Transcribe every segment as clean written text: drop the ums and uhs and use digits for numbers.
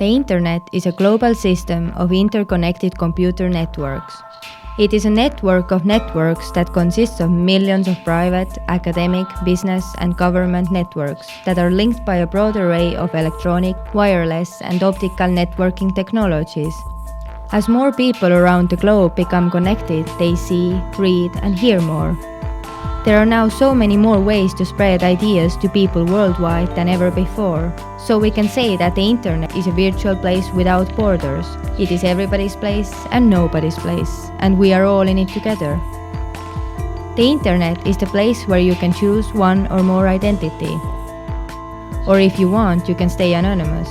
The Internet is a global system of interconnected computer networks. It is a network of networks that consists of millions of private, academic, business, and government networks that are linked by a broad array of electronic, wireless, and optical networking technologies. As more people around the globe become connected, they see, read, and hear more. There are now so many more ways to spread ideas to people worldwide than ever before, so we can say that the Internet is a virtual place without borders. It is everybody's place and nobody's place, and we are all in it together. The Internet is the place where you can choose one or more identity. Or if you want, you can stay anonymous.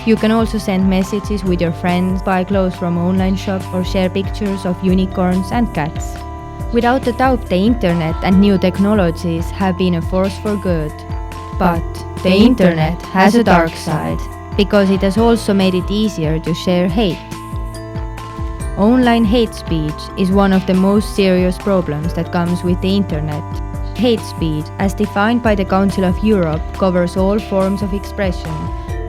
You can also send messages with your friends, buy clothes from online shops, or share pictures of unicorns and cats. Without a doubt, the Internet and new technologies have been a force for good. But the Internet has a dark side, because it has also made it easier to share hate. Online hate speech is one of the most serious problems that comes with the Internet. Hate speech, as defined by the Council of Europe, covers all forms of expression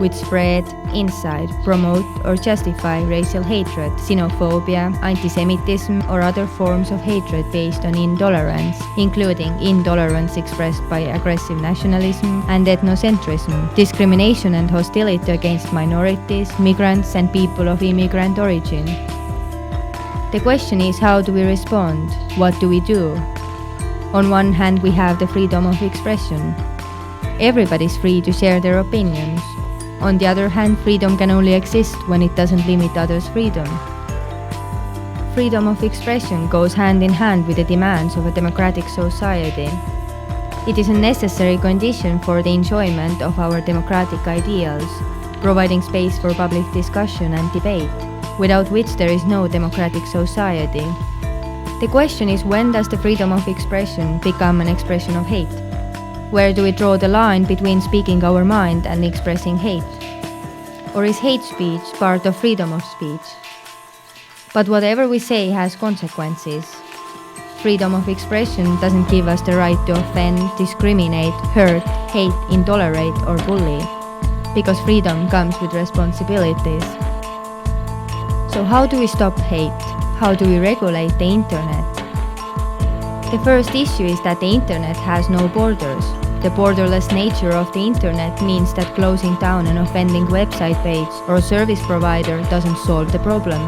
which spread, incite, promote, or justify racial hatred, xenophobia, antisemitism, or other forms of hatred based on intolerance, including intolerance expressed by aggressive nationalism and ethnocentrism, discrimination and hostility against minorities, migrants, and people of immigrant origin. The question is, how do we respond? What do we do? On one hand, we have the freedom of expression. Everybody is free to share their opinions. On the other hand, freedom can only exist when it doesn't limit others' freedom. Freedom of expression goes hand in hand with the demands of a democratic society. It is a necessary condition for the enjoyment of our democratic ideals, providing space for public discussion and debate, without which there is no democratic society. The question is, when does the freedom of expression become an expression of hate? Where do we draw the line between speaking our mind and expressing hate? Or is hate speech part of freedom of speech? But whatever we say has consequences. Freedom of expression doesn't give us the right to offend, discriminate, hurt, hate, intolerate, or bully, because freedom comes with responsibilities. So how do we stop hate? How do we regulate the Internet? The first issue is that the Internet has no borders. The borderless nature of the Internet means that closing down an offending website page or service provider doesn't solve the problem,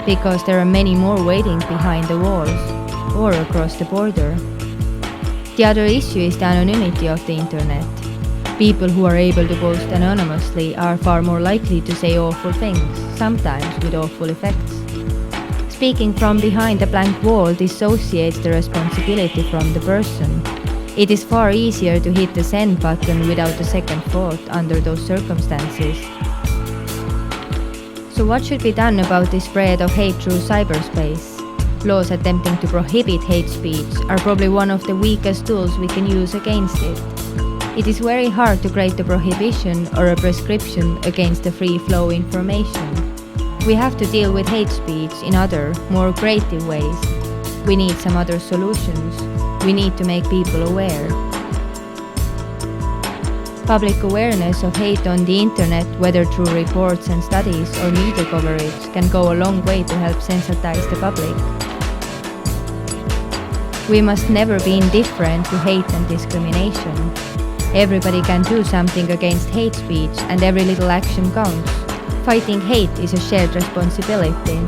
because there are many more waiting behind the walls or across the border. The other issue is the anonymity of the Internet. People who are able to post anonymously are far more likely to say awful things, sometimes with awful effects. Speaking from behind a blank wall dissociates the responsibility from the person. It is far easier to hit the send button without a second thought under those circumstances. So what should be done about the spread of hate through cyberspace? Laws attempting to prohibit hate speech are probably one of the weakest tools we can use against it. It is very hard to create a prohibition or a prescription against the free flow information. We have to deal with hate speech in other, more creative ways. We need some other solutions. We need to make people aware. Public awareness of hate on the Internet, whether through reports and studies or media coverage, can go a long way to help sensitize the public. We must never be indifferent to hate and discrimination. Everybody can do something against hate speech, and every little action counts. Fighting hate is a shared responsibility.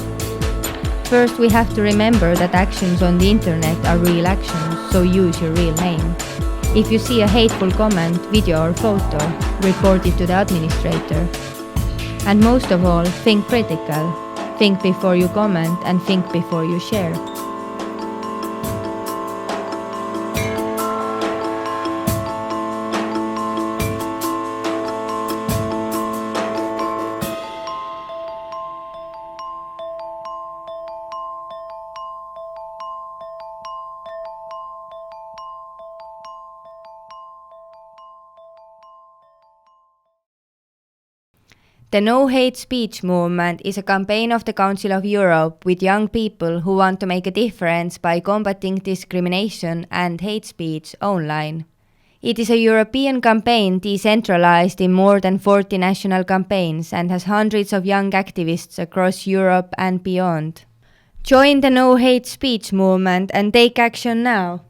First, we have to remember that actions on the Internet are real actions, so use your real name. If you see a hateful comment, video or photo, report it to the administrator. And most of all, think critical. Think before you comment and think before you share. The No Hate Speech movement is a campaign of the Council of Europe with young people who want to make a difference by combating discrimination and hate speech online. It is a European campaign decentralized in more than 40 national campaigns and has hundreds of young activists across Europe and beyond. Join the No Hate Speech movement and take action now.